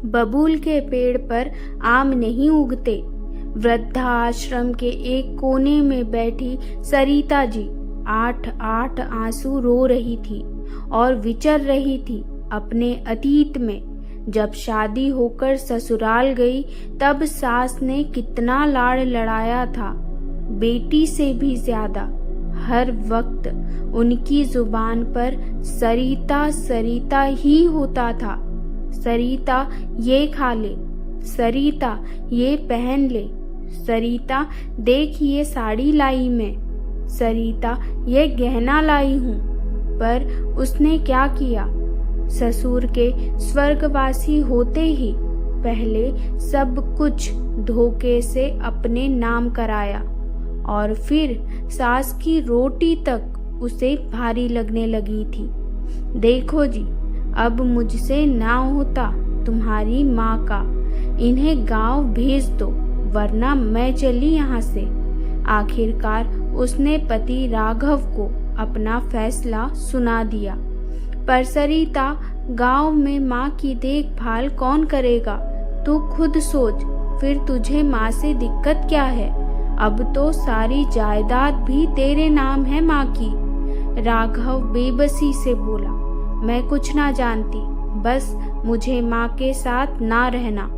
बबूल के पेड़ पर आम नहीं उगते। वृद्धाश्रम के एक कोने में बैठी सरिता जी 8-8 आंसू रो रही थी और विचर रही थी अपने अतीत में। जब शादी होकर ससुराल गई तब सास ने कितना लाड़ लड़ाया था, बेटी से भी ज्यादा। हर वक्त उनकी जुबान पर सरिता सरिता ही होता था। सरिता ये खा ले, सरिता ये पहन ले, सरिता देख ये साड़ी लाई मैं, सरिता ये गहना लाई हूँ। पर उसने क्या किया? ससुर के स्वर्गवासी होते ही पहले सब कुछ धोखे से अपने नाम कराया और फिर सास की रोटी तक उसे भारी लगने लगी थी। देखो जी, अब मुझसे ना होता तुम्हारी माँ का, इन्हें गांव भेज दो वरना मैं चली यहाँ से। आखिरकार उसने पति राघव को अपना फैसला सुना दिया। पर सरिता, गांव में माँ की देखभाल कौन करेगा? तू खुद सोच, फिर तुझे माँ से दिक्कत क्या है? अब तो सारी जायदाद भी तेरे नाम है माँ की। राघव बेबसी से बोला, मैं कुछ ना जानती, बस मुझे माँ के साथ ना रहना।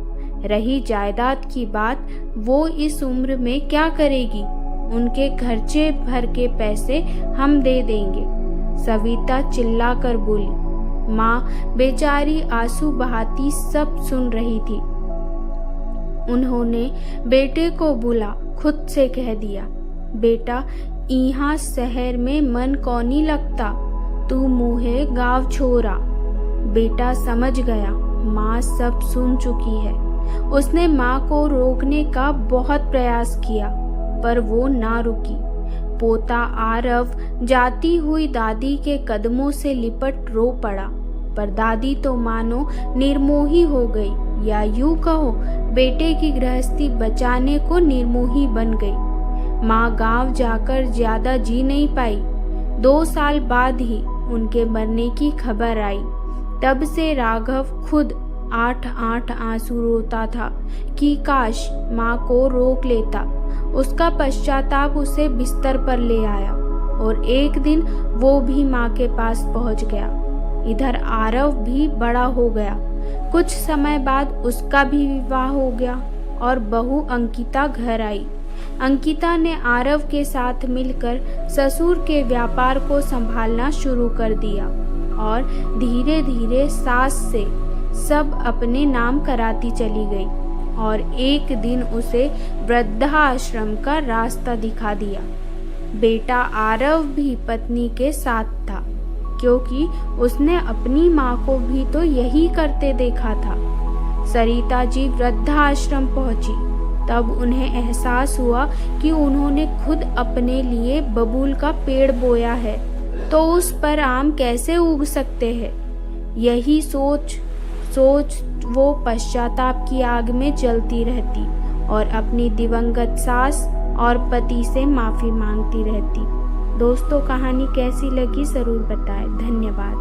रही जायदाद की बात, वो इस उम्र में क्या करेगी? उनके खर्चे भर के पैसे हम दे देंगे। सविता चिल्लाकर बोली। माँ बेचारी आंसू बहाती सब सुन रही थी। उन्होंने बेटे को बुला खुद से कह दिया, बेटा यहाँ शहर में मन कौनी लगता, तू मुहे गाँव छोरा। बेटा समझ गया, माँ सब सुन चुकी है। उसने माँ को रोकने का बहुत प्रयास किया पर वो ना रुकी। पोता आरव जाती हुई दादी के कदमों से लिपट रो पड़ा, पर दादी तो मानो निर्मोही हो गई, या यूं कहो बेटे की गृहस्थी बचाने को निर्मोही बन गई। माँ गांव जाकर ज्यादा जी नहीं पाई। 2 साल बाद ही उनके मरने की खबर आई। तब से राघव खुद 8-8 आंसू रोता था कि काश माँ को रोक लेता। उसका पश्चाताप उसे बिस्तर पर ले आया और एक दिन वो भी माँ के पास पहुँच गया। इधर आरव भी बड़ा हो गया। कुछ समय बाद उसका भी विवाह हो गया और बहू अंकिता घर आई। अंकिता ने आरव के साथ मिलकर ससुर के व्यापार को संभालना शुरू कर दिया और धीरे धीरे सास से सब अपने नाम कराती चली गई और एक दिन उसे वृद्धाश्रम का रास्ता दिखा दिया। बेटा आरव भी पत्नी के साथ था, क्योंकि उसने अपनी माँ को भी तो यही करते देखा था। सरिता जी वृद्धाश्रम पहुंची तब उन्हें एहसास हुआ कि उन्होंने खुद अपने लिए बबूल का पेड़ बोया है, तो उस पर आम कैसे उग सकते हैं? यही सोच वो पश्चाताप की आग में जलती रहती और अपनी दिवंगत सास और पति से माफी मांगती रहती। दोस्तों, कहानी कैसी लगी जरूर बताएं। धन्यवाद।